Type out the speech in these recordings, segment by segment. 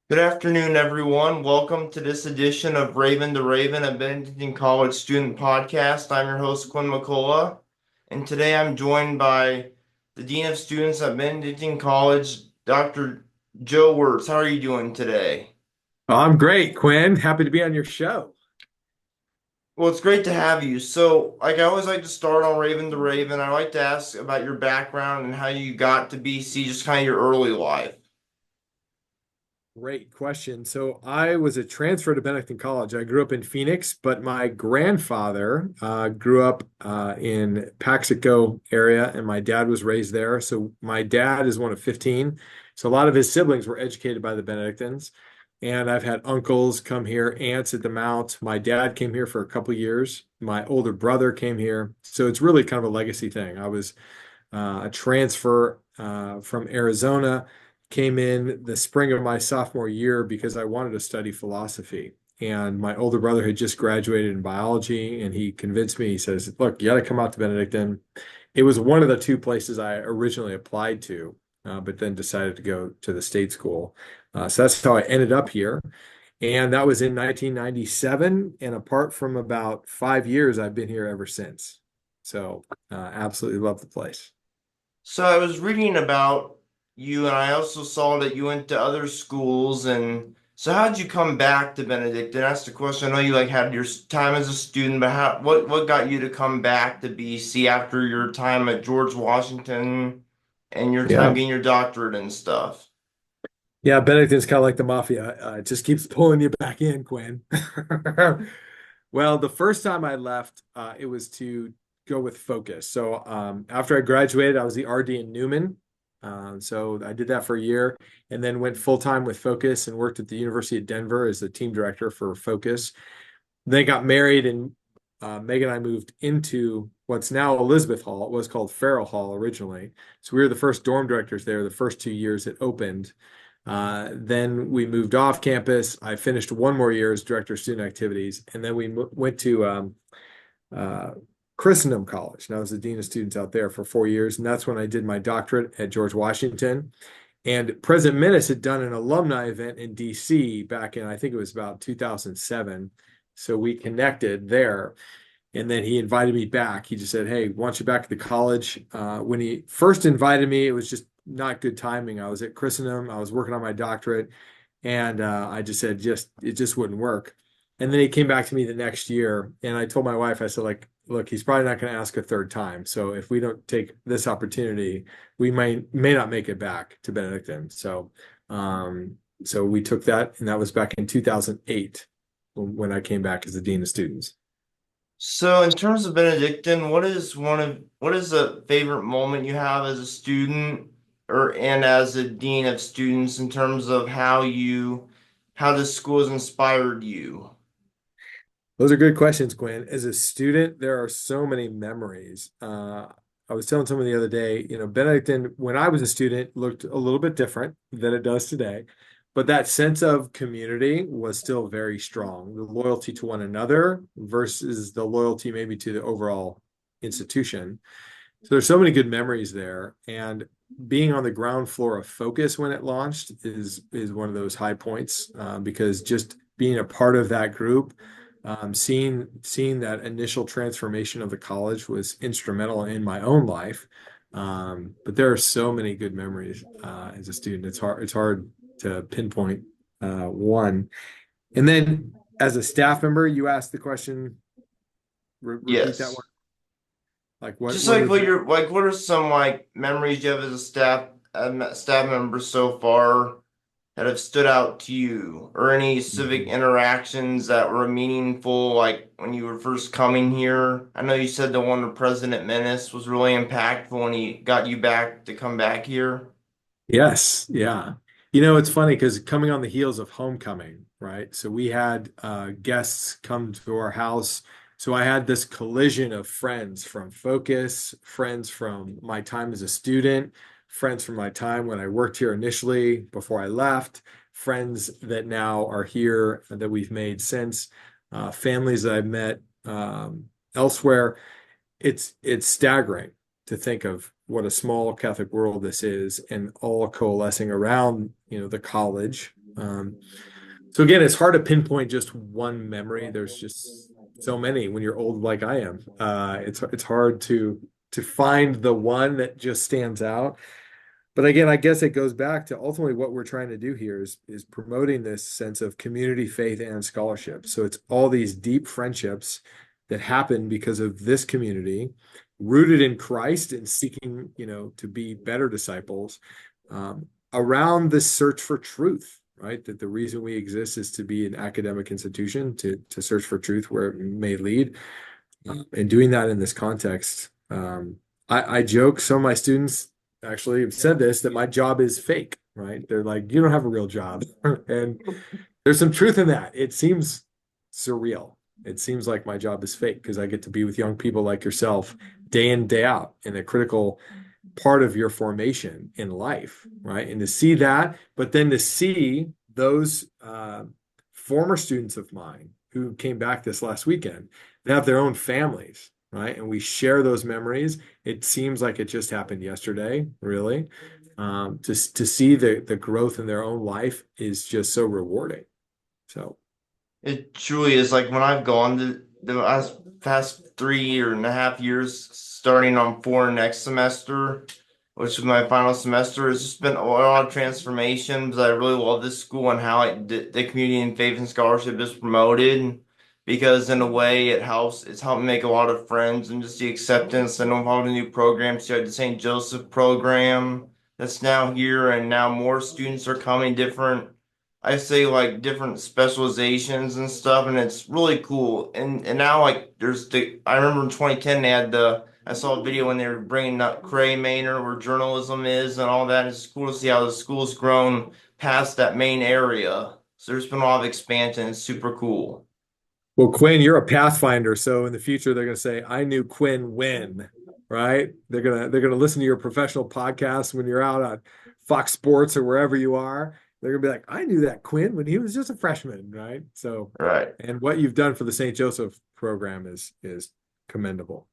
Good afternoon, everyone. Welcome to this edition of Raven to Raven, a Benedictine College student podcast. I'm your host, Quinn McCullough, and today I'm joined by the Dean of Students at Benedictine College, Dr. Joe Wurtz. How are you doing today? I'm great, Quinn. Happy to be on your show. Well, it's great to have you. So, I always like to start on Raven to Raven. I like to ask about your background and how you got to BC, just kind of your early life. Great question. So I was a transfer to Benedictine College. I grew up in Phoenix, but my grandfather grew up in Paxico area, and my dad was raised there. So my dad is one of 15. So a lot of his siblings were educated by the Benedictines. And I've had uncles come here, aunts at the Mount. My dad came here for a couple years. My older brother came here. So it's really kind of a legacy thing. I was a transfer from Arizona, came in the spring of my sophomore year because I wanted to study philosophy. And my older brother had just graduated in biology, and he convinced me. He says, "Look, you got to come out to Benedictine." It was one of the two places I originally applied to, but then decided to go to the state school. So that's how I ended up here. And that was in 1997. And apart from about 5 years, I've been here ever since. So absolutely love the place. So I was reading about you, and I also saw that you went to other schools. And so, how did you come back to Benedict? And that's the question. I know you had your time as a student, but what got you to come back to BC after your time at George Washington and your time Yeah. getting your doctorate and stuff? Yeah, Benedictine's kind of like the mafia. It just keeps pulling you back in, Quinn. Well, the first time I left, it was to go with Focus. So after I graduated, I was the RD in Newman. So I did that for a year and then went full time with Focus and worked at the University of Denver as the team director for Focus. Then got married, and Megan and I moved into what's now Elizabeth Hall. It was called Farrell Hall originally. So we were the first dorm directors there the first 2 years it opened. Then we moved off campus. I finished one more year as director of student activities, and then we went to uh, Christendom College. And I was the dean of students out there for 4 years, and that's when I did my doctorate at George Washington. And President Menace had done an alumni event in DC back in, I think it was about 2007. So we connected there. And then he invited me back. He just said, "Hey, want you back at the college?" When he first invited me, it was just not good timing. I was at Christendom, I was working on my doctorate, and I just said, it just wouldn't work. And then he came back to me the next year, and I told my wife, I said, like, look, he's probably not going to ask a third time. So if we don't take this opportunity, we may not make it back to Benedictine. So we took that, and that was back in 2008 when I came back as the dean of students. So, in terms of Benedictine, what is a favorite moment you have as a student or and as a dean of students in terms of how the school has inspired you? Those are good questions, Quinn. As a student, there are so many memories. I was telling someone the other day, Benedictine, when I was a student, looked a little bit different than it does today, but that sense of community was still very strong. The loyalty to one another versus the loyalty maybe to the overall institution. So there's so many good memories there. And being on the ground floor of Focus when it launched is one of those high points because just being a part of that group, seeing that initial transformation of the college was instrumental in my own life. But there are so many good memories as a student. It's hard to pinpoint one. And then as a staff member, you asked the question, repeat that one. Yes. Like Just what was what are some memories you have as a staff member so far that have stood out to you, or any civic interactions that were meaningful, like when you were first coming here? I know you said the one with President Menace was really impactful when he got you back to come back here. Yes, yeah. It's funny because coming on the heels of homecoming, right? So we had guests come to our house. So I had this collision of friends from Focus, friends from my time as a student, friends from my time when I worked here initially before I left, friends that now are here that we've made since, families that I've met elsewhere. It's staggering to think of what a small Catholic world this is and all coalescing around, the college. So again, it's hard to pinpoint just one memory. There's just so many when you're old like I am. It's hard to find the one that just stands out. But again, I guess it goes back to ultimately what we're trying to do here is promoting this sense of community, faith, and scholarship. So it's all these deep friendships that happen because of this community, rooted in Christ and seeking, to be better disciples, around this search for truth, right? That the reason we exist is to be an academic institution, to search for truth where it may lead. And doing that in this context, I joke, some of my students actually have said this, that my job is fake, right? They're like, you don't have a real job. And there's some truth in that. It seems surreal. It seems like my job is fake because I get to be with young people like yourself day in, day out in a critical part of your formation in life, right? And to see that, but then to see those former students of mine who came back this last weekend, they have their own families, right? And we share those memories. It seems like it just happened yesterday, really. To see the growth in their own life is just so rewarding. So, It truly is. Like when I've gone to the past 3.5 years, starting on four next semester, which is my final semester, it's just been a lot of transformations. I really love this school and how the community and faith and scholarship is promoted, because in a way it's helped me make a lot of friends and just the acceptance. I know of all the new programs. You had the St. Joseph program that's now here, and now more students are coming, I say like different specializations and stuff, and it's really cool. And now like I remember in 2010 they had I saw a video when they were bringing up Cray Manor where journalism is and all that. It's cool to see how the school's grown past that main area. So there's been a lot of expansion. It's super cool. well, Quinn, you're a pathfinder, so in the future they're going to say, "I knew Quinn when," right? They're gonna listen to your professional podcast when you're out on Fox Sports or wherever you are. They're gonna be like, "I knew that Quinn when he was just a freshman," right? So, Right. and what you've done for the St. Joseph program is commendable.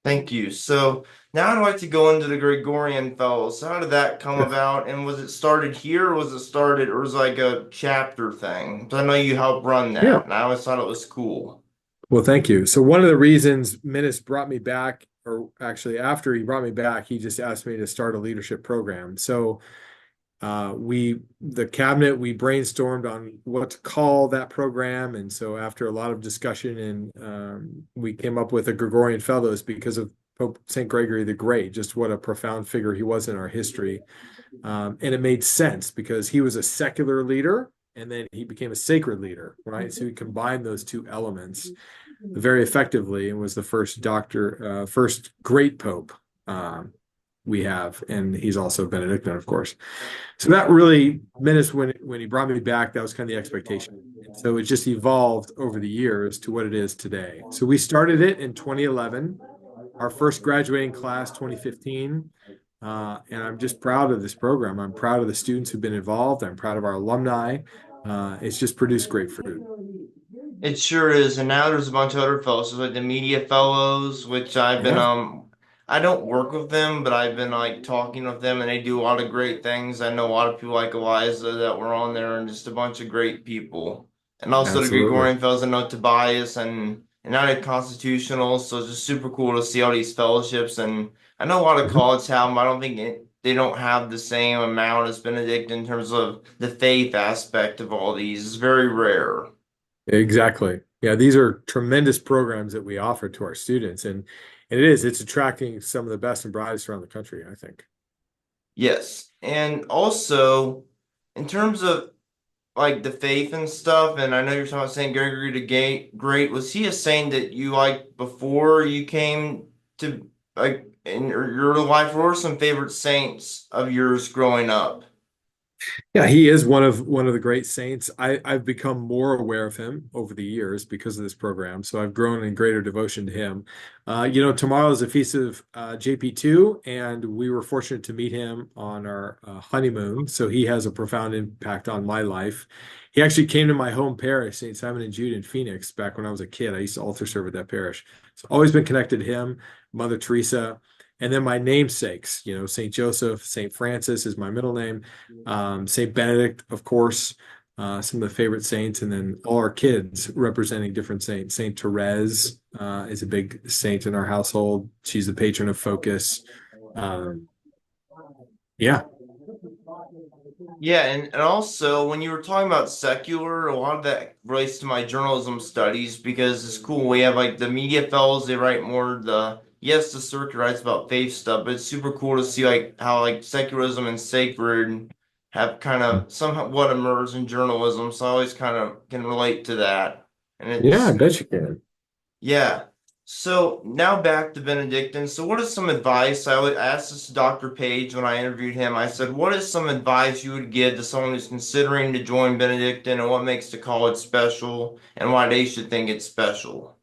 Thank you. So now I'd like to go into the Gregorian Fellows. How did that come about? And was it started here, or was it like a chapter thing? 'Cause I know you helped run Yeah. that, and I always thought it was cool. Well, thank you. So one of the reasons Minnis brought me back, or actually after he brought me back, he just asked me to start a leadership program. So the cabinet, we brainstormed on what to call that program. And so after a lot of discussion, and we came up with a Gregorian Fellows because of Pope St. Gregory the Great, just what a profound figure he was in our history. And it made sense because he was a secular leader and then he became a sacred leader, right? So he combined those two elements very effectively and was the first great pope we have, and he's also Benedictine, of course. So that really meant us when he brought me back, that was kind of the expectation. And so it just evolved over the years to what it is today. So we started it in 2011, our first graduating class, 2015. And I'm just proud of this program. I'm proud of the students who've been involved. I'm proud of our alumni. It's just produced great fruit. It sure is. And now there's a bunch of other fellows, so like the media fellows, which Yeah, I don't work with them, but I've been like talking with them, and they do a lot of great things. I know a lot of people like Eliza that were on there, and just a bunch of great people. And also the absolutely. Gregorian fellows, I know Tobias and now the Constitutional, so it's just super cool to see all these fellowships. And I know a lot of Mhm. colleges have them. I don't think they don't have the same amount as Benedict in terms of the faith aspect of all these. It's very rare. Exactly. Yeah, these are tremendous programs that we offer to our students, and it's attracting some of the best and brightest around the country, I think. Yes. And also, in terms of like the faith and stuff, and I know you're talking about Saint Gregory the Great, was he a saint that you liked before you came to like in your life? What were some favorite saints of yours growing up? Yeah, he is one of the great saints. I've become more aware of him over the years because of this program, so I've grown in greater devotion to him. Tomorrow is a feast of JP2, and we were fortunate to meet him on our honeymoon. So he has a profound impact on my life. He actually came to my home parish, St. Simon and Jude in Phoenix, back when I was a kid. I used to altar serve at that parish. So always been connected to him, Mother Teresa, and then my namesakes. St. Joseph, St. Francis is my middle name. St. Benedict, of course. some of the favorite saints, and then all our kids representing different saints. Saint Therese is a big saint in our household. She's the patron of focus. Um, yeah, Yeah, and also when you were talking about secular, a lot of that relates to my journalism studies because it's cool. We have like the media fellows, they write more yes, the circuit writes about faith stuff, but it's super cool to see like how like secularism and sacred have kind of somewhat emerged in journalism. So I always kind of can relate to that. And yeah, I it's bet you can. yeah. So now back to Benedictine. So what is some advice? I asked this to Dr. Page when I interviewed him. I said, what is some advice you would give to someone who's considering to join Benedictine and what makes the college special and why they should think it's special?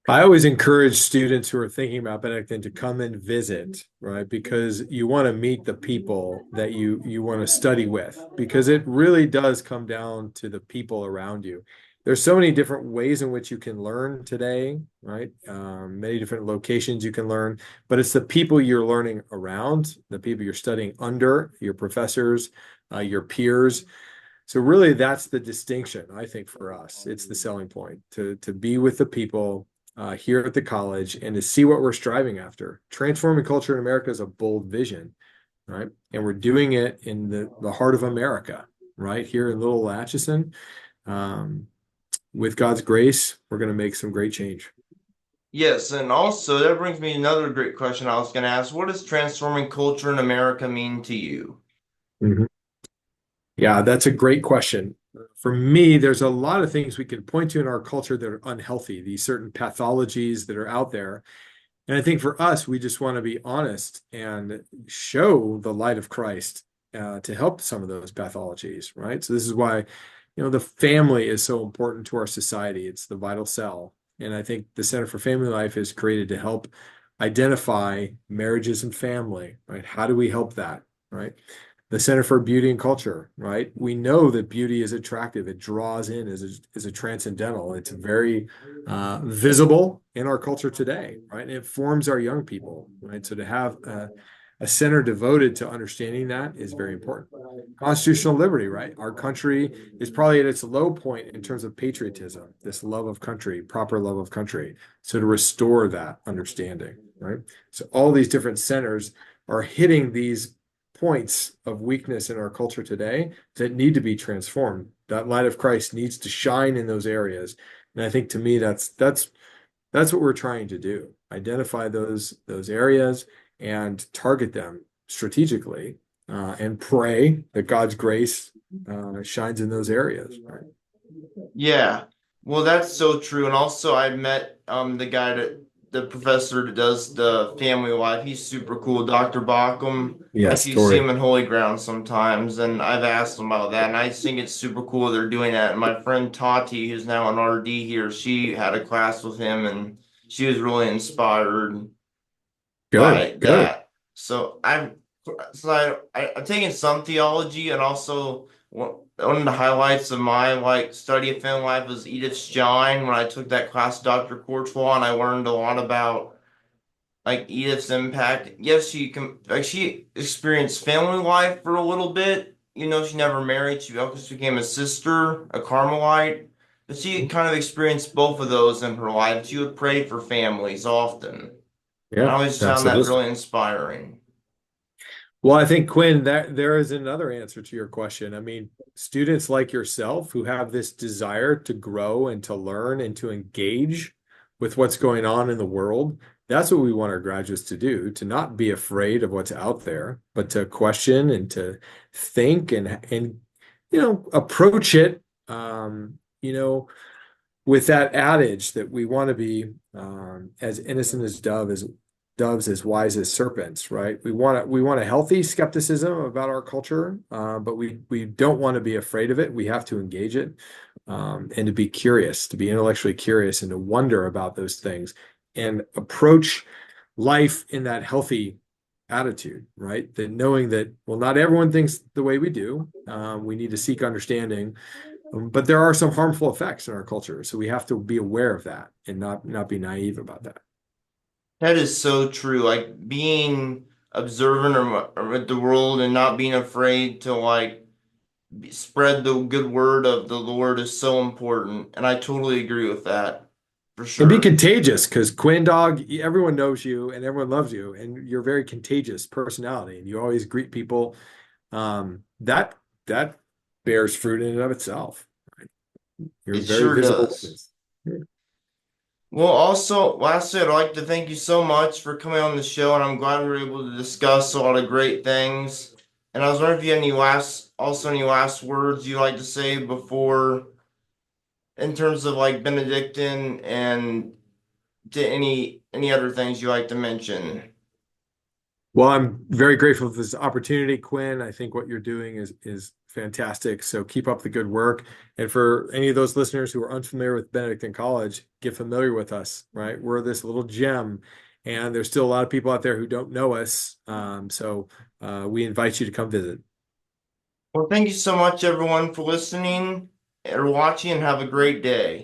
I always encourage students who are thinking about Benedictine to come and visit, right? Because you want to meet the people that you want to study with, because it really does come down to the people around you. There's so many different ways in which you can learn today, right? Many different locations you can learn, but it's the people you're learning around, the people you're studying under, your professors, your peers. So really, that's the distinction, I think, for us. It's the selling point to be with the people here at the college and to see what we're striving after. Transforming culture in America is a bold vision, right? And we're doing it in the heart of America, right? Here in little Atchison. Um, with God's grace, we're going to make some great change. Yes, and also that brings me to another great question I was going to ask. What does transforming culture in America mean to you? Mhm. Yeah, that's a great question. For me, there's a lot of things we can point to in our culture that are unhealthy, these certain pathologies that are out there. And I think for us, we just want to be honest and show the light of Christ to help some of those pathologies, right? So this is why, the family is so important to our society. It's the vital cell. And I think the Center for Family Life is created to help identify marriages and family, right? How do we help that, right? The Center for Beauty and Culture, right? We know that beauty is attractive. It draws in as a transcendental. It's very visible in our culture today, right? And it forms our young people, right? So to have a center devoted to understanding that is very important. Constitutional liberty, right? Our country is probably at its low point in terms of patriotism, this love of country, proper love of country. So to restore that understanding, right? So all these different centers are hitting these points of weakness in our culture today that need to be transformed. That light of Christ needs to shine in those areas. And I think to me that's what we're trying to do. Identify those areas and target them strategically and pray that God's grace shines in those areas. Right? Yeah. Well, that's so true. And also I met the professor that does the family life. He's super cool, Dr. Bauckham. Yes, Actually see Tori. him in Holy Ground sometimes, and I've asked him about that, and I just think it's super cool they're doing that. And my friend Tati, who's now an RD here, she had a class with him, and she was really inspired Good, by good. that. I've taken some theology, and also one of the highlights of my like study of film life was Edith Stein when I took that class with Dr. Courtois, and I learned a lot about like Edith's impact. Yes, she experienced family life for a little bit. She never married. She also became a sister, a Carmelite. But she kind of experienced both of those in her life. She would pray for families often. And I Yeah, always found that absolutely. really inspiring. Well, I think Quinn, that there is another answer to your question. I mean, students like yourself who have this desire to grow and to learn and to engage with what's going on in the world, that's what we want our graduates to do, to not be afraid of what's out there, but to question and to think and approach it with that adage that we want to be as innocent as doves as wise as serpents, right? We want a healthy skepticism about our culture, but we don't want to be afraid of it. We have to engage it, and to be curious, to be intellectually curious, and to wonder about those things, and approach life in that healthy attitude, right? That knowing that, well, not everyone thinks the way we do. We need to seek understanding, but there are some harmful effects in our culture, so we have to be aware of that and not be naive about that. That is so true. Like being observant or with the world and not being afraid to like spread the good word of the Lord is so important, and I totally agree with that for And be sure. contagious because Quinn Dog, everyone knows you and everyone loves you, and you're a very contagious personality, and you always greet people. That bears fruit in and of itself. Right? You're a It very sure visible does. witness. Well, also, lastly, I'd like to thank you so much for coming on the show, and I'm glad we were able to discuss a lot of great things. And I was wondering if you had any last words you'd like to say before, in terms of like Benedictine and to any other things you like to mention. Well, I'm very grateful for this opportunity, Quinn. I think what you're doing is fantastic. So keep up the good work. And for any of those listeners who are unfamiliar with Benedictine College, get familiar with us, right? We're this little gem, and there's still a lot of people out there who don't know us. So we invite you to come visit. Well, thank you so much, everyone, for listening or watching, and have a great day.